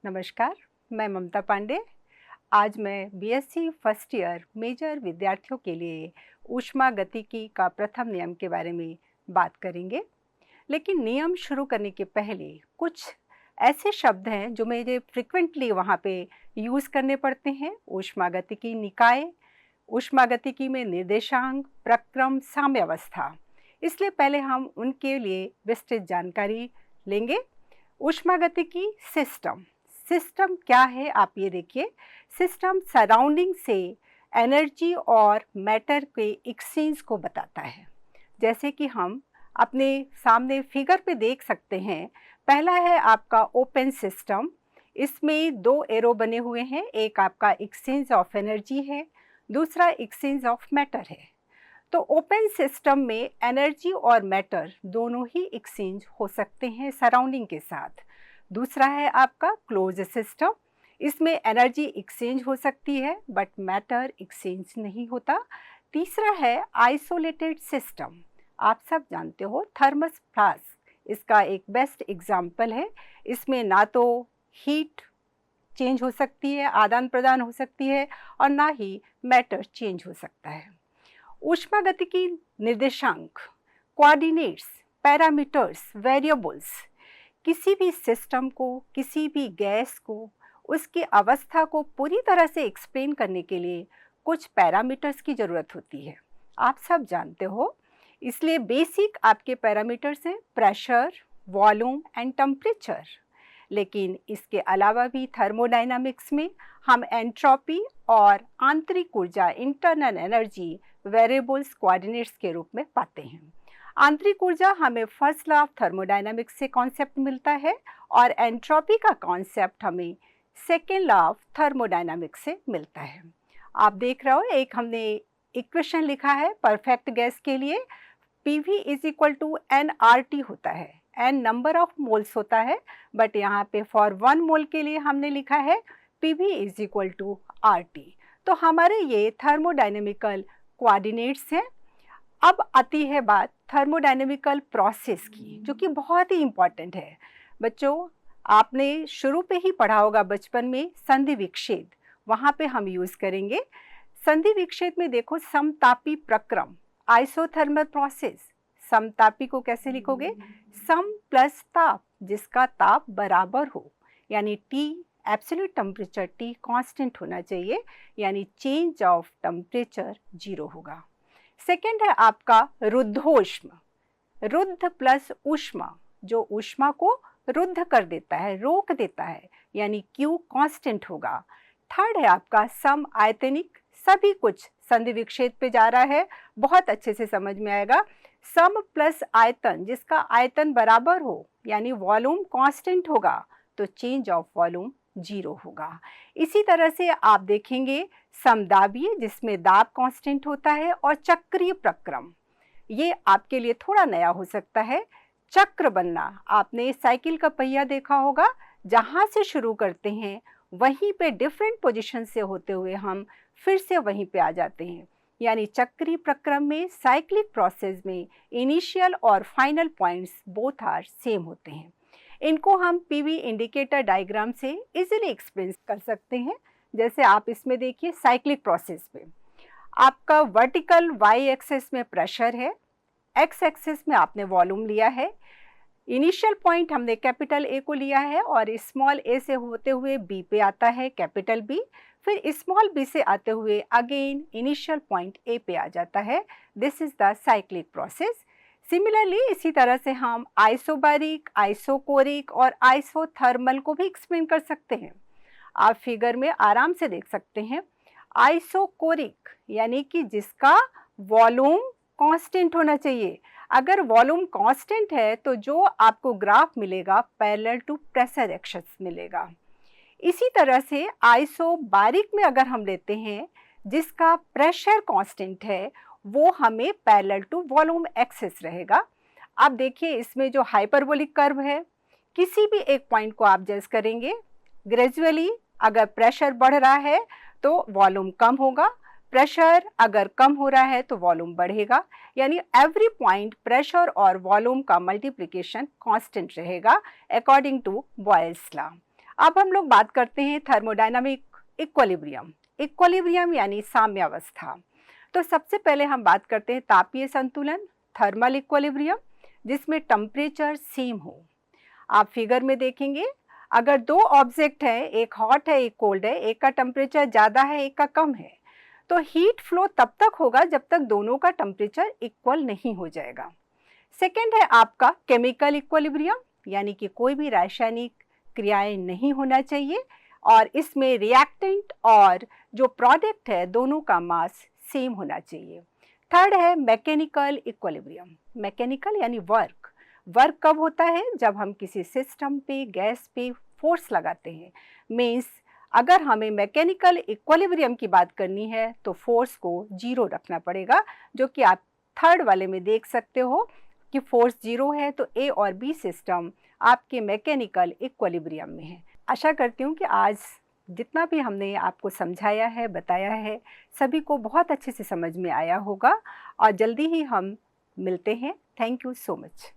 नमस्कार, मैं ममता पांडे। आज मैं बीएससी फर्स्ट ईयर मेजर विद्यार्थियों के लिए ऊष्मागतिकी का प्रथम नियम के बारे में बात करेंगे। लेकिन नियम शुरू करने के पहले कुछ ऐसे शब्द हैं जो मुझे फ्रिक्वेंटली वहाँ पे यूज़ करने पड़ते हैं। ऊष्मागतिकी निकाय, ऊष्मागतिकी में निर्देशांक, प्रक्रम, साम्यावस्था। इसलिए पहले हम उनके लिए विस्तृत जानकारी लेंगे। ऊष्मागतिकी सिस्टम क्या है, आप ये देखिए। सिस्टम सराउंडिंग से एनर्जी और मैटर के एक्सचेंज को बताता है। जैसे कि हम अपने सामने फिगर पे देख सकते हैं। पहला है आपका ओपन सिस्टम। इसमें दो एरो बने हुए हैं, एक आपका एक्सचेंज ऑफ एनर्जी है, दूसरा एक्सचेंज ऑफ मैटर है। तो ओपन सिस्टम में एनर्जी और मैटर दोनों ही एक्सचेंज हो सकते हैं सराउंडिंग के साथ। दूसरा है आपका क्लोज सिस्टम। इसमें एनर्जी एक्सचेंज हो सकती है बट मैटर एक्सचेंज नहीं होता। तीसरा है आइसोलेटेड सिस्टम। आप सब जानते हो थर्मस फ्लास्क इसका एक बेस्ट एग्जाम्पल है। इसमें ना तो हीट चेंज हो सकती है, आदान प्रदान हो सकती है, और ना ही मैटर चेंज हो सकता है। ऊष्मागतिकी निर्देशांक, कोऑर्डिनेट्स, पैरामीटर्स, वेरिएबल्स किसी भी सिस्टम को, किसी भी गैस को, उसकी अवस्था को पूरी तरह से एक्सप्लेन करने के लिए कुछ पैरामीटर्स की ज़रूरत होती है। आप सब जानते हो। इसलिए बेसिक आपके पैरामीटर्स हैं प्रेशर, वॉल्यूम एंड टेम्परेचर। लेकिन इसके अलावा भी थर्मोडायनामिक्स में हम एंट्रोपी और आंतरिक ऊर्जा, इंटरनल एनर्जी, वेरिएबल्स, कोऑर्डिनेट्स के रूप में पाते हैं। आंतरिक ऊर्जा हमें फर्स्ट लॉ ऑफ थर्मोडायनामिक्स से कॉन्सेप्ट मिलता है और एंट्रोपी का कॉन्सेप्ट हमें सेकेंड लॉ ऑफ थर्मोडायनामिक्स से मिलता है। आप देख रहे हो, एक हमने इक्वेशन लिखा है परफेक्ट गैस के लिए। PV is equal to nRT होता है, n नंबर ऑफ मोल्स होता है, बट यहाँ पे फॉर 1 मोल के लिए हमने लिखा है PV is equal to RT। तो हमारे ये थर्मोडायनेमिकल कोऑर्डिनेट्स हैं। अब आती है बात थर्मोडायनेमिकल प्रोसेस की, जो कि बहुत ही इम्पॉर्टेंट है। बच्चों, आपने शुरू पे ही पढ़ा होगा बचपन में संधि विच्छेद, वहाँ पे हम यूज़ करेंगे। संधि विच्छेद में देखो समतापी प्रक्रम, आइसोथर्मल प्रोसेस। समतापी को कैसे लिखोगे? सम प्लस ताप, जिसका ताप बराबर हो, यानी T absolute temperature T constant होना चाहिए, यानी चेंज ऑफ टेम्परेचर 0 होगा। सेकेंड है आपका रुद्धोष्म। रुद्ध प्लस ऊष्मा, जो ऊष्मा को रुद्ध कर देता है, रोक देता है, यानी Q कांस्टेंट होगा। थर्ड है आपका सम आयतनिक। सभी कुछ संधि विच्छेद पे जा रहा है, बहुत अच्छे से समझ में आएगा। सम प्लस आयतन, जिसका आयतन बराबर हो, यानी वॉल्यूम कांस्टेंट होगा, तो चेंज ऑफ वॉल्यूम 0 होगा। इसी तरह से आप देखेंगे समदाबीय, जिसमें दाब कांस्टेंट होता है, और चक्रीय प्रक्रम। ये आपके लिए थोड़ा नया हो सकता है। चक्र बनना, आपने साइकिल का पहिया देखा होगा, जहाँ से शुरू करते हैं वहीं पे डिफरेंट पोजीशन से होते हुए हम फिर से वहीं पे आ जाते हैं। यानी चक्रीय प्रक्रम में, साइक्लिक प्रोसेस में इनिशियल और final points both are same होते हैं। इनको हम PV इंडिकेटर डायग्राम से इजीली एक्सप्लेन कर सकते हैं। जैसे आप इसमें देखिए साइक्लिक प्रोसेस पे आपका वर्टिकल Y एक्सिस में प्रेशर है, X एक्सिस में आपने वॉल्यूम लिया है। इनिशियल पॉइंट हमने कैपिटल A को लिया है और स्मॉल a से होते हुए B पे आता है कैपिटल B, फिर स्मॉल b से आते हुए अगेन इनिशियल पॉइंट A पे आ जाता है। This is the cyclic process. Similarly इसी तरह से हम आइसोबारिक, आइसोकोरिक और आइसोथर्मल को भी एक्सप्लेन कर सकते हैं। आप फिगर में आराम से देख सकते हैं। आइसोकोरिक यानी कि जिसका वॉल्यूम कांस्टेंट होना चाहिए। अगर वॉल्यूम कांस्टेंट है तो जो आपको ग्राफ मिलेगा पैरेलल टू प्रेशर एक्सेस मिलेगा। इसी तरह से आइसोबारिक में अगर हम लेते हैं जिसका प्रेशर कांस्टेंट है, वो हमें पैरेलल टू वॉल्यूम एक्सेस रहेगा। आप देखिए इसमें जो हाइपरबोलिक कर्व है, किसी भी एक पॉइंट को आप जज करेंगे, ग्रेजुअली अगर प्रेशर बढ़ रहा है तो वॉल्यूम कम होगा, प्रेशर अगर कम हो रहा है तो वॉल्यूम बढ़ेगा। यानी एवरी पॉइंट प्रेशर और वॉल्यूम का मल्टीप्लिकेशन कांस्टेंट रहेगा अकॉर्डिंग टू बॉयल्स लॉ। अब हम लोग बात करते हैं थर्मोडायनामिक इक्विलिब्रियम। इक्विलिब्रियम यानी साम्यावस्था। तो सबसे पहले हम बात करते हैं तापीय संतुलन, थर्मल इक्विलिब्रियम, जिसमें टेम्परेचर सेम हो। आप फिगर में देखेंगे, अगर दो ऑब्जेक्ट हैं, एक हॉट है एक कोल्ड है, एक का टेम्परेचर ज़्यादा है एक का कम है, तो हीट फ्लो तब तक होगा जब तक दोनों का टेम्परेचर इक्वल नहीं हो जाएगा। सेकेंड है आपका केमिकल इक्विलिब्रियम, यानी कि कोई भी रासायनिक क्रियाएं नहीं होना चाहिए और इसमें रिएक्टेंट और जो प्रोडक्ट है दोनों का मास सेम होना चाहिए। थर्ड है मैकेनिकल इक्विलिब्रियम। मैकेनिकल यानी वर्क। वर्क कब होता है? जब हम किसी सिस्टम पे, गैस पे फोर्स लगाते हैं। मीन्स अगर हमें मैकेनिकल इक्विलिब्रियम की बात करनी है तो फोर्स को 0 रखना पड़ेगा, जो कि आप थर्ड वाले में देख सकते हो कि फोर्स 0 है, तो ए और बी सिस्टम आपके मैकेनिकल इक्विलिब्रियम में है। आशा करती हूँ कि आज जितना भी हमने आपको समझाया है, बताया है, सभी को बहुत अच्छे से समझ में आया होगा और जल्दी ही हम मिलते हैं। Thank you so much.